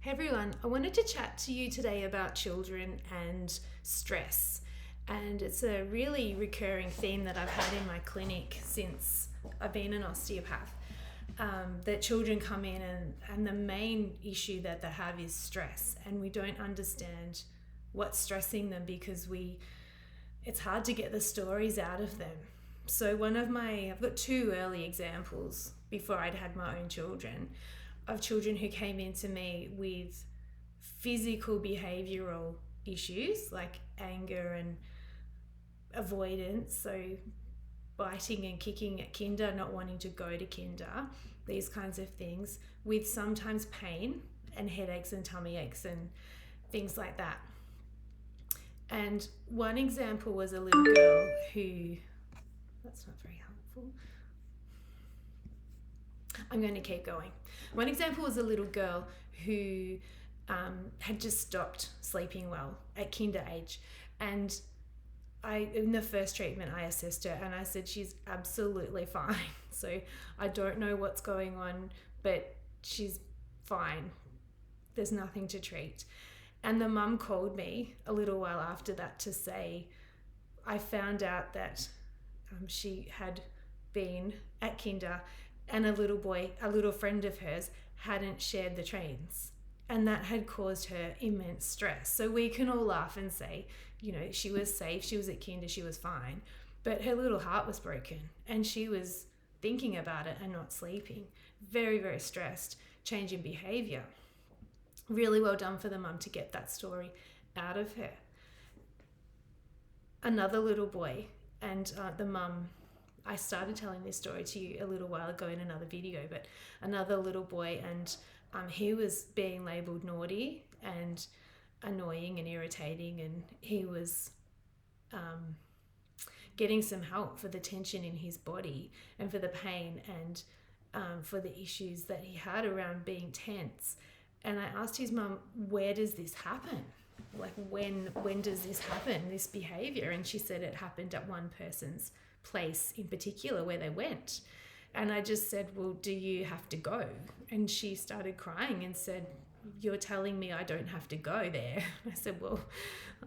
Hey everyone, I wanted to chat to you today about children and stress. And it's a really recurring theme that I've had in my clinic since I've been an osteopath. That children come in and the main issue that they have is stress, and we don't understand what's stressing them because it's hard to get the stories out of them. So I've got two early examples before I'd had my own children of children who came into me with physical behavioural issues like anger and avoidance, so biting and kicking at kinder, not wanting to go to kinder, these kinds of things, with sometimes pain and headaches and tummy aches and things like that. And one example was a little girl who, that's not very helpful. I'm going to keep going. One example was a little girl who had just stopped sleeping well at kinder age. And in the first treatment, I assessed her and I said, she's absolutely fine. So I don't know what's going on, but she's fine. There's nothing to treat. And the mum called me a little while after that to say, I found out that she had been at kinder and a little boy, a little friend of hers, hadn't shared the trains. And that had caused her immense stress. So we can all laugh and say, she was safe, she was at kinder, she was fine. But her little heart was broken and she was thinking about it and not sleeping. Very, very stressed, change in behaviour. Really well done for the mum to get that story out of her. Another little boy and the mum, I started telling this story to you a little while ago in another video, but another little boy, and he was being labelled naughty and annoying and irritating, and he was getting some help for the tension in his body and for the pain and for the issues that he had around being tense. And I asked his mum, where does this happen? Like when does this happen, this behaviour? And she said it happened at one person's place in particular where they went. And I just said, well, do you have to go? And she started crying and said, you're telling me I don't have to go there? I said, well,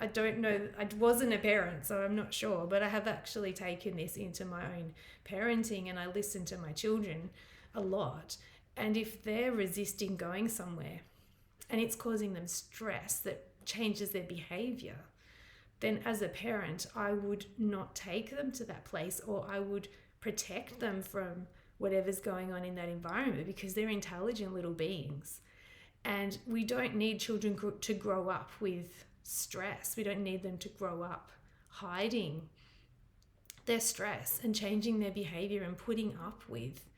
I don't know. I wasn't a parent, so I'm not sure, but I have actually taken this into my own parenting and I listen to my children a lot. And if they're resisting going somewhere and it's causing them stress that changes their behaviour, then as a parent, I would not take them to that place, or I would protect them from whatever's going on in that environment, because they're intelligent little beings. And we don't need children to grow up with stress. We don't need them to grow up hiding their stress and changing their behaviour and putting up with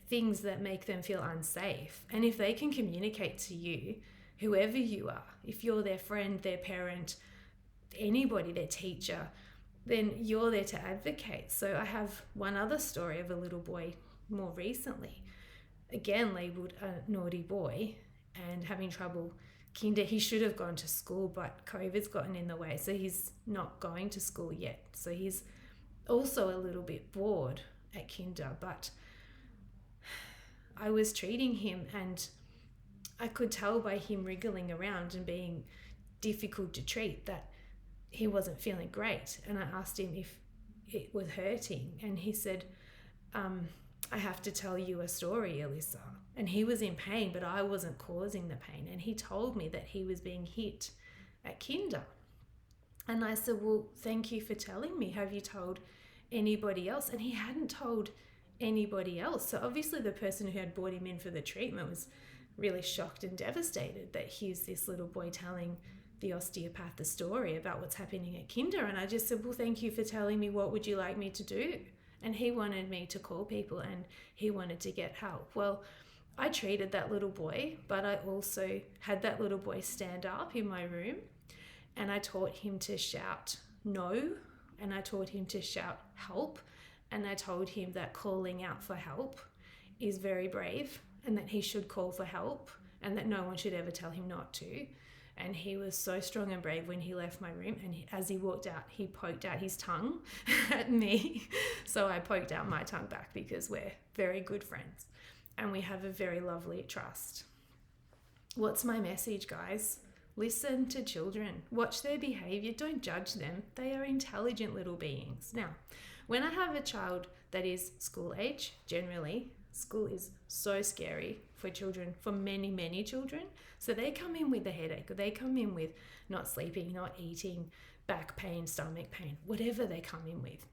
things that make them feel unsafe. And if they can communicate to you, whoever you are, if you're their friend, their parent, anybody, their teacher, then you're there to advocate. So I have one other story of a little boy more recently, again labelled a naughty boy and having trouble kinder. He should have gone to school, but COVID's gotten in the way, so he's not going to school yet. So he's also a little bit bored at kinder, but I was treating him and I could tell by him wriggling around and being difficult to treat that he wasn't feeling great. And I asked him if it was hurting, and he said, I have to tell you a story, Alyssa. And he was in pain, but I wasn't causing the pain. And he told me that he was being hit at kinder. And I said, well, thank you for telling me. Have you told anybody else? And he hadn't told anybody else. So obviously the person who had brought him in for the treatment was really shocked and devastated that here's this little boy telling the osteopath the story about what's happening at kinder. And I just said, well, thank you for telling me. What would you like me to do? And he wanted me to call people and he wanted to get help. Well, I treated that little boy, but I also had that little boy stand up in my room, and I taught him to shout no, and I taught him to shout help, and I told him that calling out for help is very brave and that he should call for help and that no one should ever tell him not to. And he was so strong and brave when he left my room, and as he walked out, he poked out his tongue at me. So I poked out my tongue back because we're very good friends and we have a very lovely trust. What's my message, guys? Listen to children. Watch their behavior. Don't judge them. They are intelligent little beings. Now, when I have a child that is school age, generally, school is so scary for children, for many, many children. So they come in with a headache, or they come in with not sleeping, not eating, back pain, stomach pain, whatever they come in with.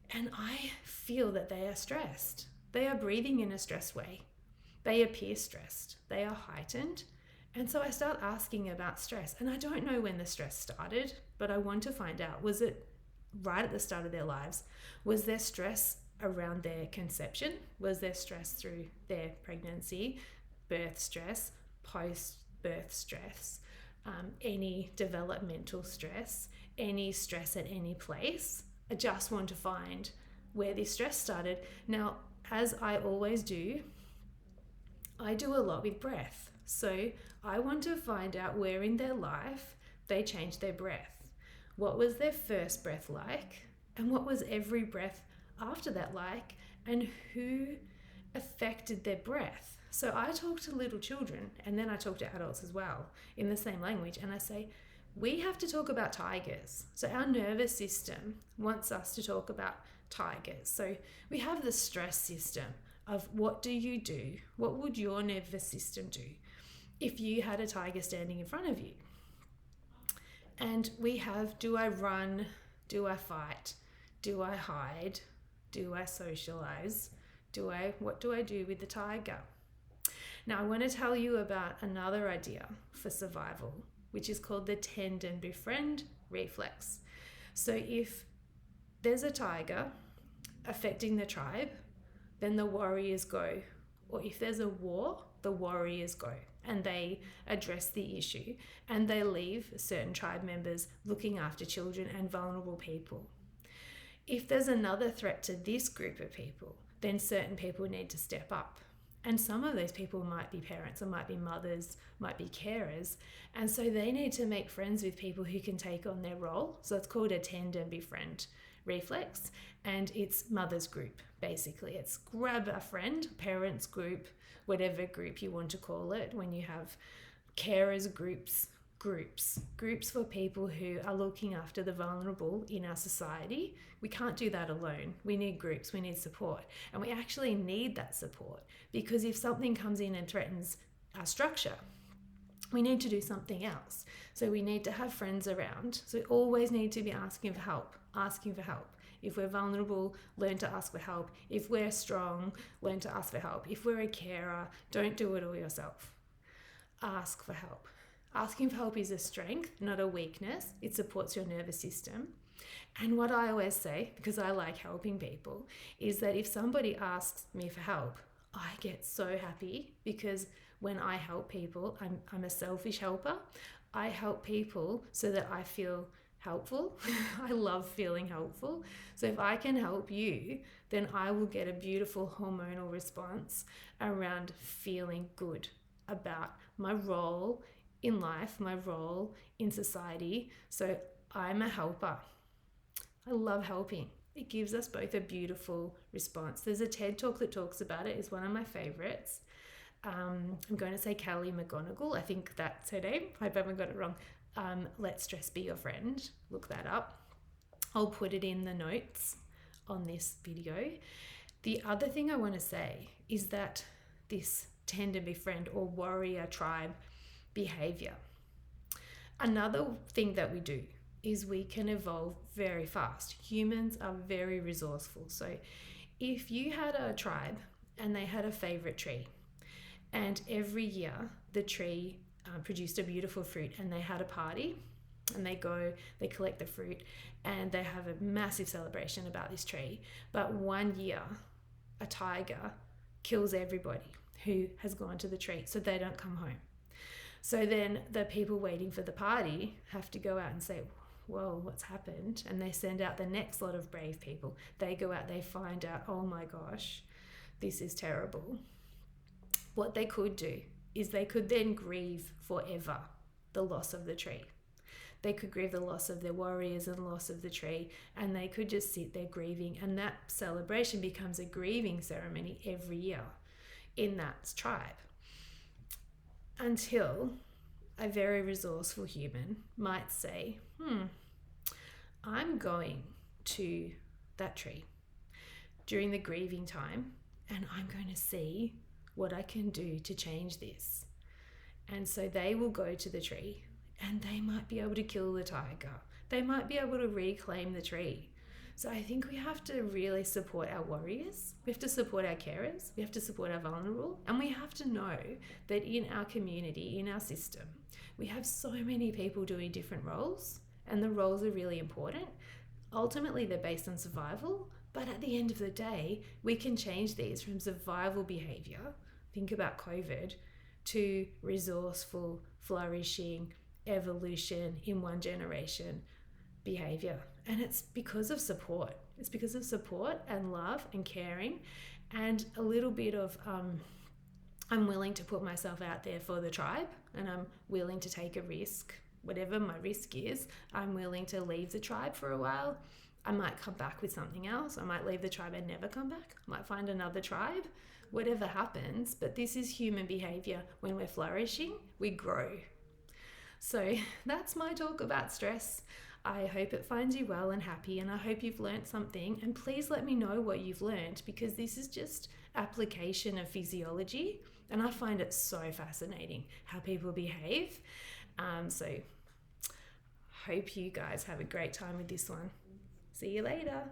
And I feel that they are stressed. They are breathing in a stressed way. They appear stressed. They are heightened. And so I start asking about stress. And I don't know when the stress started, but I want to find out. Was it right at the start of their lives? Was there stress around their conception? Was there stress through their pregnancy, birth stress, post-birth stress, any developmental stress, any stress at any place? I just want to find where this stress started. Now, as I always do, I do a lot with breath. So I want to find out where in their life they changed their breath. What was their first breath like? And what was every breath after that like? And who affected their breath? So I talk to little children, and then I talk to adults as well in the same language. And I say, we have to talk about tigers. So our nervous system wants us to talk about tigers. So we have the stress system of what do you do? What would your nervous system do if you had a tiger standing in front of you? And we have, do I run? Do I fight? Do I hide? Do I socialize? What do I do with the tiger? Now, I want to tell you about another idea for survival, which is called the tend and befriend reflex. So if there's a tiger affecting the tribe, then the warriors go. Or if there's a war, the warriors go and they address the issue, and they leave certain tribe members looking after children and vulnerable people. If there's another threat to this group of people, then certain people need to step up. And some of those people might be parents, or might be mothers, might be carers. And so they need to make friends with people who can take on their role. So it's called a tend and befriend reflex. And it's mother's group, basically. It's grab a friend, parents group, whatever group you want to call it. When you have carers groups for people who are looking after the vulnerable in our society. We can't do that alone. We need groups, we need support. And we actually need that support, because if something comes in and threatens our structure, we need to do something else. So we need to have friends around. So we always need to be asking for help. If we're vulnerable, learn to ask for help. If we're strong, learn to ask for help. If we're a carer, don't do it all yourself. Ask for help. Asking for help is a strength, not a weakness. It supports your nervous system. And what I always say, because I like helping people, is that if somebody asks me for help, I get so happy, because when I help people, I'm a selfish helper. I help people so that I feel helpful. I love feeling helpful. So if I can help you, then I will get a beautiful hormonal response around feeling good about my role in life, my role in society. So I'm a helper. I love helping. It gives us both a beautiful response. There's a TED talk that talks about it. It's one of my favorites. I'm going to say Kelly McGonigal. I think that's her name. I hope I haven't got it wrong. Let stress be your friend. Look that up. I'll put it in the notes on this video. The other thing I want to say is that this tend and befriend or warrior tribe behavior. Another thing that we do is we can evolve very fast. Humans are very resourceful. So if you had a tribe and they had a favorite tree, and every year the tree produced a beautiful fruit, and they had a party, and they collect the fruit, and they have a massive celebration about this tree. But one year, a tiger kills everybody who has gone to the tree, so they don't come home. So then the people waiting for the party have to go out and say, whoa, what's happened? And they send out the next lot of brave people. They go out, they find out, oh my gosh, this is terrible. What they could do is they could then grieve forever the loss of the tree. They could grieve the loss of their warriors and loss of the tree, and they could just sit there grieving. And that celebration becomes a grieving ceremony every year in that tribe. Until a very resourceful human might say, I'm going to that tree during the grieving time, and I'm going to see what I can do to change this. And so they will go to the tree, and they might be able to kill the tiger. They might be able to reclaim the tree. So I think we have to really support our warriors. We have to support our carers. We have to support our vulnerable. And we have to know that in our community, in our system, we have so many people doing different roles, and the roles are really important. Ultimately, they're based on survival, but at the end of the day, we can change these from survival behaviour, think about COVID, to resourceful, flourishing, evolution in one generation behaviour. And it's because of support. It's because of support and love and caring, and a little bit of I'm willing to put myself out there for the tribe, and I'm willing to take a risk. Whatever my risk is, I'm willing to leave the tribe for a while. I might come back with something else. I might leave the tribe and never come back. I might find another tribe. Whatever happens, but this is human behaviour. When we're flourishing, we grow. So that's my talk about stress. I hope it finds you well and happy, and I hope you've learned something. And please let me know what you've learned, because this is just application of physiology, and I find it so fascinating how people behave. So hope you guys have a great time with this one. See you later.